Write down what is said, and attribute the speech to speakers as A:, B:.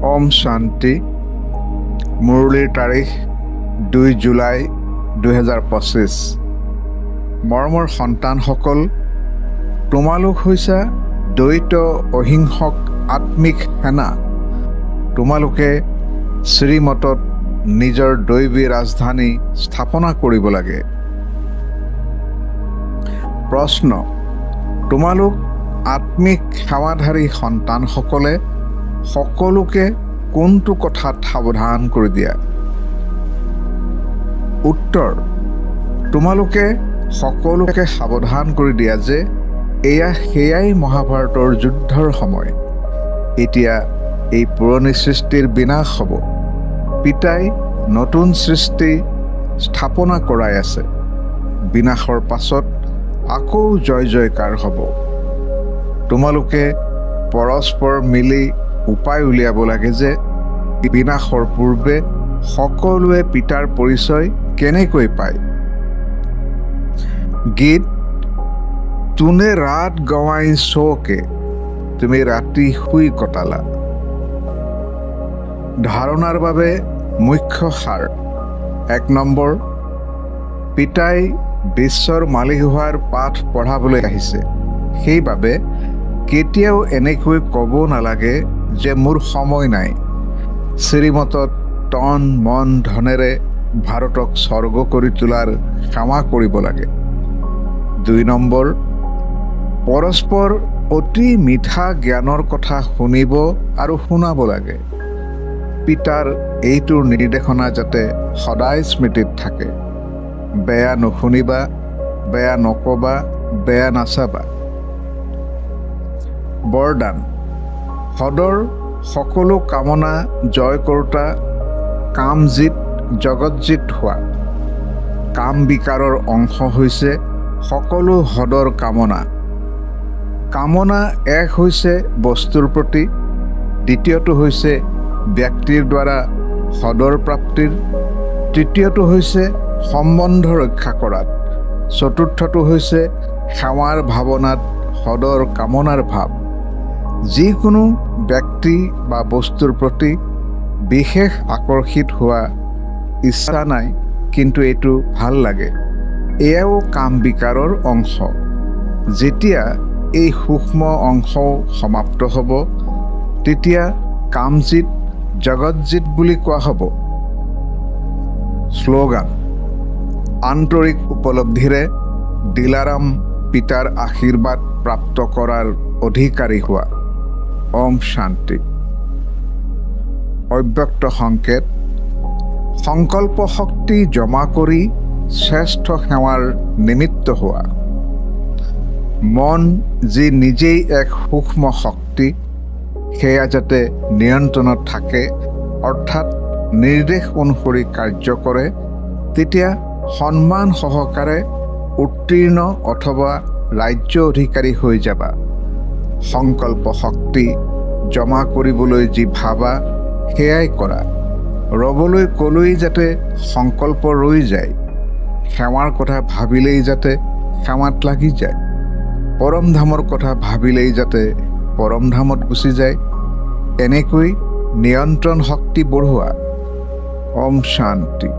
A: ওম শান্তি। মুৰলীৰ তাৰিখ 2 জুলাই 2025। মৰমৰ সন্তানসকল, তোমালোক হৈছা দ্বৈত অহিংসক আত্মিক সেনা। তোমালোকে শ্ৰীমতত নিজৰ দৈবী ৰাজধানী স্থাপনা কৰিব লাগে। প্ৰশ্ন: তোমালোক আত্মিক সেৱাধাৰী সন্তানসকলে সকলোকে কোনটো কথাত সাৱধান কৰি দিয়া? উত্তৰ: তোমালোকে সকলোকে সাৱধান কৰি দিয়া যে সেয়াই মহাভাৰতৰ যুদ্ধৰ সময়। এতিয়া এই পুৰণি সৃষ্টিৰ বিনাশ হ'ব। পিতাই নতুন সৃষ্টি স্থাপনা কৰাই আছে। বিনাশৰ পাছত আকৌ জয় জয়কাৰ হ'ব। তোমালোকে পৰস্পৰ মিলি উপায় উলিয়াব লাগে যে বিনাশৰ পূৰ্বে সকলোৱে পিতাৰ পৰিচয় কেনেকৈ পায়। গীত: তুনে ৰাত গৱাই চোকে, তুমি ৰাতি শুই কটালা। ধাৰণাৰ বাবে মুখ্য সাৰ। 1 নম্বৰ, পিতাই বিশ্বৰ মালিক হোৱাৰ পাঠ পঢ়াবলৈ আহিছে। সেইবাবে কেতিয়াও এনেকৈ ক'ব নালাগে যে মোৰ সময় নাই। শ্ৰীমতত তন মন ধনেৰে ভাৰতক স্বৰ্গ কৰি তোলাৰ সেৱা কৰিব লাগে। 2 নম্বৰ, পৰস্পৰ অতি মিঠা জ্ঞানৰ কথা শুনিব আৰু শুনাব লাগে। পিতাৰ এইটো নিৰ্দেশনা যাতে সদায় স্মৃতিত থাকে। বেয়া নুশুনিবা, বেয়া নকবা, বেয়া নাচাবা। বৰদান: সদৰ সকলো কামনা জয় কৰোঁতা, কামজিত জগতজিত হোৱা। কাম বিকাৰৰ অংশ হৈছে সকলো সদৰ কামনা। কামনা এক হৈছে বস্তুৰ প্ৰতি, দ্বিতীয়টো হৈছে ব্যক্তিৰ দ্বাৰা সদৰ প্ৰাপ্তিৰ, তৃতীয়টো হৈছে সম্বন্ধ ৰক্ষা কৰাত, চতুৰ্থটো হৈছে সেৱাৰ ভাৱনাত সদৰ কামনাৰ ভাৱ। যিকোনো ব্যক্তি বা বস্তুৰ প্ৰতি বিশেষ আকৰ্ষিত হোৱা ইচ্ছা নাই, কিন্তু এইটো ভাল লাগে, এয়াও কাম বিকাৰৰ অংশ। যেতিয়া এই সূক্ষ্ম অংশও সমাপ্ত হ'ব, তেতিয়া কামজিত জগতজিত বুলি কোৱা হ'ব। শ্লোগান: আন্তৰিক উপলব্ধিৰে দিলাৰাম পিতাৰ আশীৰ্বাদ প্ৰাপ্ত কৰাৰ অধিকাৰী হোৱা। ওম শান্তি। অব্যক্ত সংকেত: সংকল্প শক্তি জমা কৰি শ্ৰেষ্ঠ সেৱাৰ নিমিত্ত হোৱা। মন যি নিজেই এক সূক্ষ্ম শক্তি, সেয়া যাতে নিয়ন্ত্ৰণত থাকে, অৰ্থাৎ নিৰ্দেশ অনুসৰি কাৰ্য কৰে, তেতিয়া সন্মান সহকাৰে উত্তীৰ্ণ অথবা ৰাজ্য অধিকাৰী হৈ যাবা। সংকল্প শক্তি জমা কৰিবলৈ যি ভাবা সেয়াই কৰা। ৰ'বলৈ ক'লৈ যাতে সংকল্প ৰৈ যায়। সেৱাৰ কথা ভাবিলেই যাতে সেৱাত লাগি যায়। পৰমধামৰ কথা ভাবিলেই যাতে পৰমধামত গুচি যায়। এনেকৈ নিয়ন্ত্ৰণ শক্তি বঢ়োৱা। ওম শান্তি।